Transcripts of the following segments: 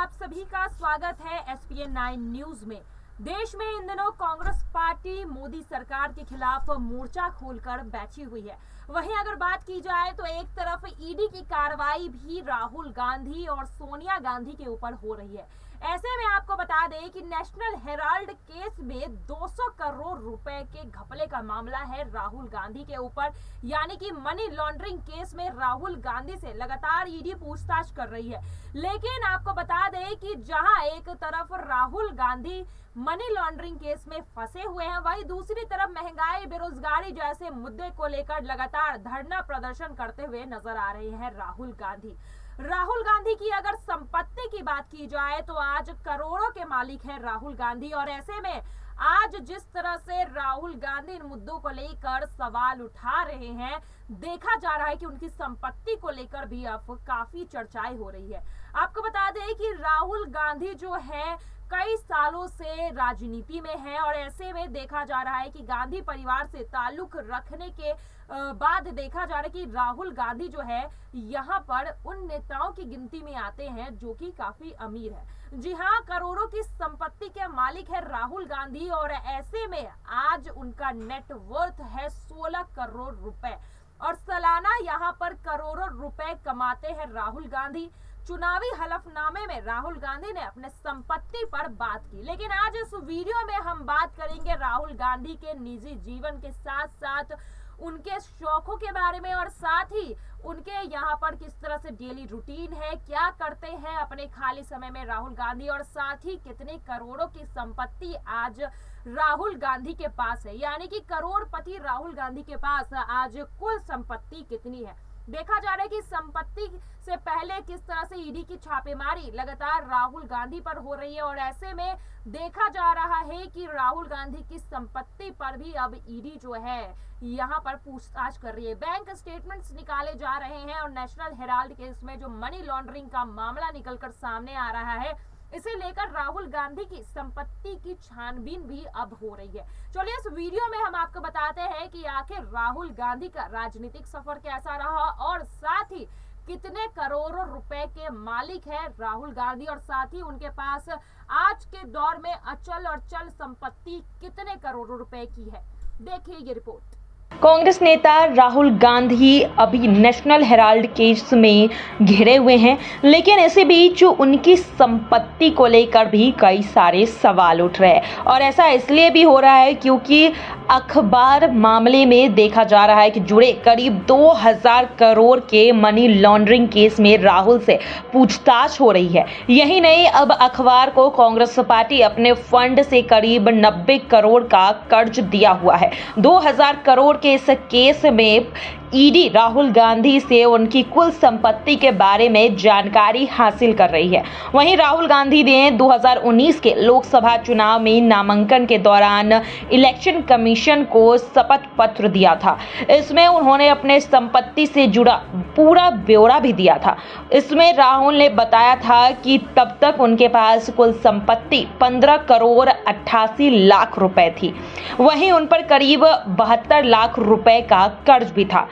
आप सभी का स्वागत है SPN 9 न्यूज में। देश में इन दिनों कांग्रेस पार्टी मोदी सरकार के खिलाफ मोर्चा खोलकर बैठी हुई है। वहीं अगर बात की जाए तो एक तरफ ईडी की कार्रवाई भी राहुल गांधी और सोनिया गांधी के ऊपर हो रही है। ऐसे में आपको बता दें कि नेशनल हेराल्ड केस में 200 करोड़ रुपए के घपले का मामला है राहुल गांधी के ऊपर, यानी कि मनी लॉन्ड्रिंग केस में राहुल गांधी से लगातार ईडी पूछताछ कर रही है। लेकिन आपको बता दें कि जहां एक तरफ Rahul Gandhi money laundering case में फंसे हुए हैं, वहीं दूसरी तरफ महंगाई, बेरोजगारी जैसे मुद्दे को लेकर लगातार धरना प्रदर्शन करते हुए नजर आ रहे हैं राहुल गांधी की अगर संपत्ति की बात की जाए तो आज करोड़ों के मालिक हैं राहुल गांधी। और ऐसे में आज जिस तरह से राहुल गांधी इन मुद्दों को लेकर सवाल उठा रहे हैं, देखा जा रहा है कि उनकी संपत्ति को लेकर भी अब काफी चर्चाएं हो रही है। आपको बता दें कि राहुल गांधी जो है कई सालों से राजनीति में है और ऐसे में देखा जा रहा है कि गांधी परिवार से ताल्लुक रखने के बाद देखा जा रहा है कि राहुल गांधी जो है यहाँ पर उन नेताओं की गिनती में आते हैं जो कि काफी अमीर है। जी हाँ, करोड़ों की संपत्ति के मालिक है राहुल गांधी और ऐसे में आज उनका नेट वर्थ है 16 करोड़ रुपए और सालाना यहाँ पर करोड़ों रुपए कमाते हैं राहुल गांधी। चुनावी हलफनामे में राहुल गांधी ने अपने संपत्ति पर बात की, लेकिन आज इस वीडियो में हम बात करेंगे राहुल गांधी के निजी जीवन के साथ साथ उनके शौकों के बारे में और साथ ही उनके यहाँ पर किस तरह से डेली रूटीन है, क्या करते हैं अपने खाली समय में राहुल गांधी और साथ ही कितने करोड़ों की संपत्ति आज राहुल गांधी के पास है, यानी कि करोड़पति राहुल गांधी के पास आज कुल संपत्ति कितनी है। देखा जा रहा है कि संपत्ति से पहले किस तरह से ईडी की छापेमारी लगातार राहुल गांधी पर हो रही है और ऐसे में देखा जा रहा है कि राहुल गांधी की संपत्ति पर भी अब ईडी जो है यहाँ पर पूछताछ कर रही है। बैंक स्टेटमेंट्स निकाले जा रहे हैं और नेशनल हेराल्ड केस में जो मनी लॉन्ड्रिंग का मामला निकलकर सामने आ रहा है, इसे लेकर राहुल गांधी की संपत्ति की छानबीन भी अब हो रही है। चलिए इस वीडियो में हम आपको बताते हैं कि आखिर राहुल गांधी का राजनीतिक सफर कैसा रहा और साथ ही कितने करोड़ों रुपए के मालिक है राहुल गांधी और साथ ही उनके पास आज के दौर में अचल और चल संपत्ति कितने करोड़ों रुपए की है। देखिए ये रिपोर्ट। कांग्रेस नेता राहुल गांधी अभी नेशनल हेराल्ड केस में घिरे हुए हैं, लेकिन इसी बीच उनकी संपत्ति को लेकर भी कई सारे सवाल उठ रहे हैं और ऐसा इसलिए भी हो रहा है क्योंकि अखबार मामले में देखा जा रहा है कि जुड़े करीब 2000 करोड़ के मनी लॉन्ड्रिंग केस में राहुल से पूछताछ हो रही है। यही नहीं, अब अखबार को कांग्रेस पार्टी अपने फंड से करीब 90 करोड़ का कर्ज दिया हुआ है। 2000 करोड़ के इस केस में ईडी राहुल गांधी से उनकी कुल संपत्ति के बारे में जानकारी हासिल कर रही है। वहीं राहुल गांधी ने 2019 के लोकसभा चुनाव में नामांकन के दौरान इलेक्शन कमीशन को शपथ पत्र दिया था। इसमें उन्होंने अपने संपत्ति से जुड़ा पूरा ब्यौरा भी दिया था। इसमें राहुल ने बताया था कि तब तक उनके पास कुल संपत्ति 15 करोड़ 88 लाख रुपए थी। वहीं उन पर करीब 72 लाख रुपए का कर्ज भी था।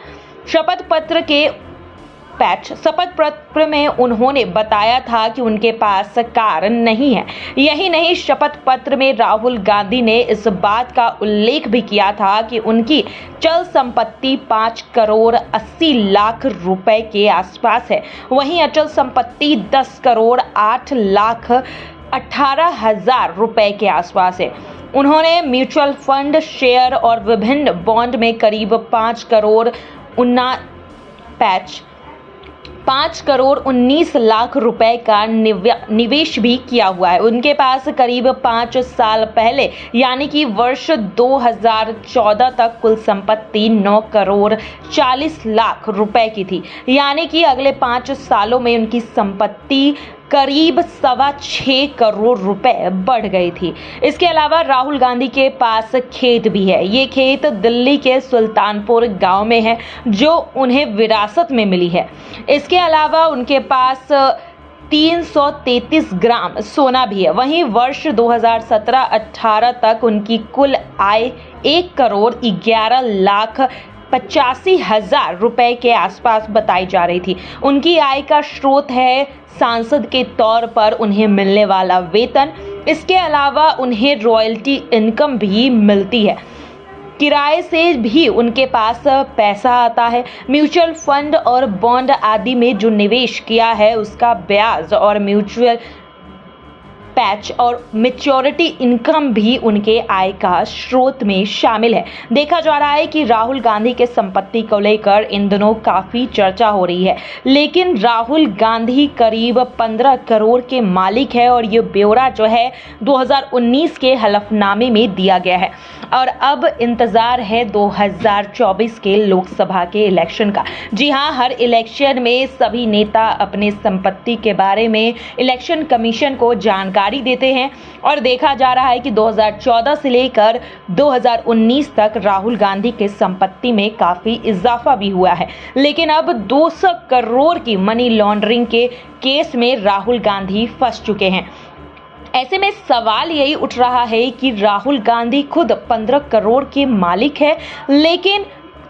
शपथ पत्र में उन्होंने बताया था कि उनके पास कार नहीं है। यही नहीं, शपथ पत्र में राहुल गांधी ने इस बात का उल्लेख भी किया था कि उनकी चल संपत्ति 5 करोड़ 80 लाख रुपए के आसपास है। वहीं अचल संपत्ति 10 करोड़ 8 लाख 18 हजार रुपए के आसपास है। उन्होंने म्यूचुअल फंड, शेयर और विभिन्न बॉन्ड में करीब 5 करोड़ 19 लाख रुपए का निवेश भी किया हुआ है। उनके पास करीब 5 साल पहले यानी कि वर्ष 2014 तक कुल संपत्ति 9 करोड़ 40 लाख रुपए की थी, यानी कि अगले 5 सालों में उनकी संपत्ति करीब 6.25 करोड़ रुपए बढ़ गई थी। इसके अलावा राहुल गांधी के पास खेत भी है। ये खेत दिल्ली के सुल्तानपुर गांव में है जो उन्हें विरासत में मिली है। इसके अलावा उनके पास 333 ग्राम सोना भी है। वहीं वर्ष 2017-18 तक उनकी कुल आय 1 करोड़ 11 लाख 85,000 रुपए के आसपास बताई जा रही थी। उनकी आय का स्रोत है सांसद के तौर पर उन्हें मिलने वाला वेतन, इसके अलावा उन्हें रॉयल्टी इनकम भी मिलती है। किराए से भी उनके पास पैसा आता है। म्यूचुअल फंड और बॉन्ड आदि में जो निवेश किया है उसका ब्याज और म्यूचुअल पैच और मैच्योरिटी इनकम भी उनके आय का स्रोत में शामिल है। देखा जा रहा है कि राहुल गांधी के संपत्ति को लेकर इन दिनों काफी चर्चा हो रही है, लेकिन राहुल गांधी करीब 15 करोड़ के मालिक है और ये ब्यौरा जो है 2019 के हलफनामे में दिया गया है और अब इंतजार है 2024 के लोकसभा के इलेक्शन का। जी हाँ, हर इलेक्शन में सभी नेता अपने संपत्ति के बारे में इलेक्शन कमीशन को जानकारी देते हैं और देखा जा रहा है कि 2014 से लेकर 2019 तक राहुल गांधी के संपत्ति में काफी इजाफा भी हुआ है, लेकिन अब 200 करोड़ की मनी लॉन्ड्रिंग के केस में राहुल गांधी फंस चुके हैं। ऐसे में सवाल यही उठ रहा है कि राहुल गांधी खुद 15 करोड़ के मालिक है, लेकिन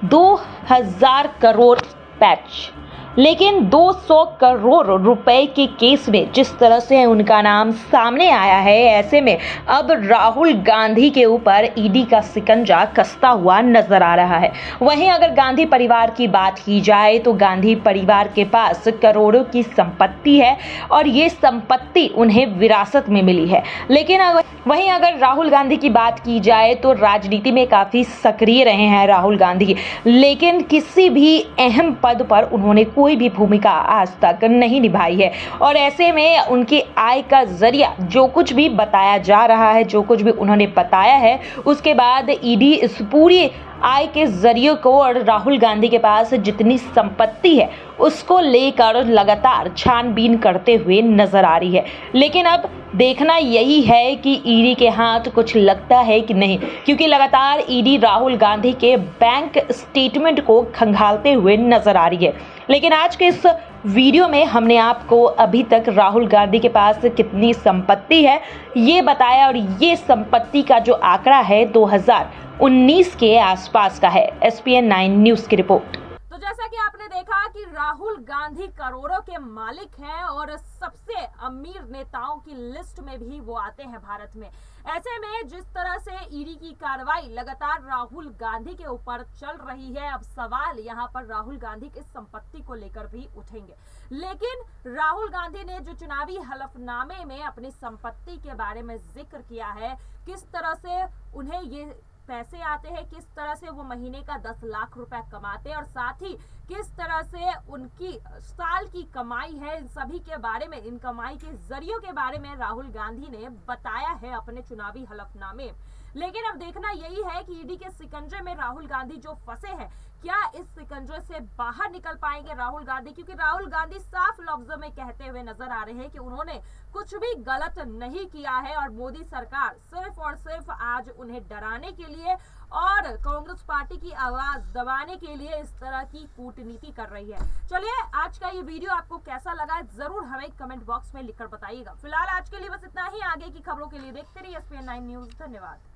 2000 करोड़ पैच, लेकिन 200 करोड़ रुपए के केस में जिस तरह से उनका नाम सामने आया है, ऐसे में अब राहुल गांधी के ऊपर ईडी का शिकंजा कसता हुआ नजर आ रहा है। वहीं अगर गांधी परिवार की बात की जाए तो गांधी परिवार के पास करोड़ों की संपत्ति है और ये संपत्ति उन्हें विरासत में मिली है। लेकिन वहीं अगर राहुल गांधी की बात की जाए तो राजनीति में काफी सक्रिय रहे हैं राहुल गांधी, लेकिन किसी भी अहम पद पर उन्होंने कोई भी भूमिका आज तक नहीं निभाई है और ऐसे में उनके आय का जरिया जो कुछ भी बताया जा रहा है, जो कुछ भी उन्होंने बताया है, उसके बाद ईडी इस पूरी आय के जरिए को और राहुल गांधी के पास जितनी संपत्ति है उसको लेकर लगातार छानबीन करते हुए नजर आ रही है। लेकिन अब देखना यही है कि ईडी के हाथ कुछ लगता है कि नहीं, क्योंकि लगातार ईडी राहुल गांधी के बैंक स्टेटमेंट को खंगालते हुए नजर आ रही है। लेकिन आज के इस वीडियो में हमने आपको अभी तक राहुल गांधी के पास कितनी संपत्ति है ये बताया और ये संपत्ति का जो आंकड़ा है 2019 के आसपास का है। SPN 9 न्यूज की रिपोर्ट। तो जैसा कि आपने देखा कि राहुल गांधी करोड़ों के मालिक हैं और सबसे अमीर नेताओं की लिस्ट में भी वो आते हैं भारत में। ऐसे में जिस तरह से ईडी की कार्रवाई लगातार राहुल गांधी के ऊपर चल रही है, अब सवाल यहाँ पर राहुल गांधी की संपत्ति को लेकर भी उठेंगे। लेकिन राहुल गांधी ने जो चुनावी हलफनामे में अपनी संपत्ति के बारे में जिक्र किया है, किस तरह से उन्हें ये पैसे आते हैं, किस तरह से वो महीने का 10 लाख रुपए कमाते हैं और साथ ही किस तरह से उनकी साल की कमाई है, इन सभी के बारे में, इन कमाई के जरियों के बारे में राहुल गांधी ने बताया है अपने चुनावी हलफनामे। लेकिन अब देखना यही है कि ईडी के शिकंजे में राहुल गांधी जो फंसे हैं, क्या इस शिकंजे से बाहर निकल पाएंगे राहुल गांधी, क्योंकि राहुल गांधी साफ लफ्जों में कहते हुए नजर आ रहे हैं कि उन्होंने कुछ भी गलत नहीं किया है और मोदी सरकार सिर्फ और सिर्फ आज उन्हें डराने के लिए और कांग्रेस पार्टी की आवाज दबाने के लिए इस तरह की कूटनीति कर रही है। चलिए, आज का ये वीडियो आपको कैसा लगा जरूर हमें कमेंट बॉक्स में लिखकर बताइएगा। फिलहाल आज के लिए बस इतना ही। आगे की खबरों के लिए देखते रहिए SPN 9 न्यूज। धन्यवाद।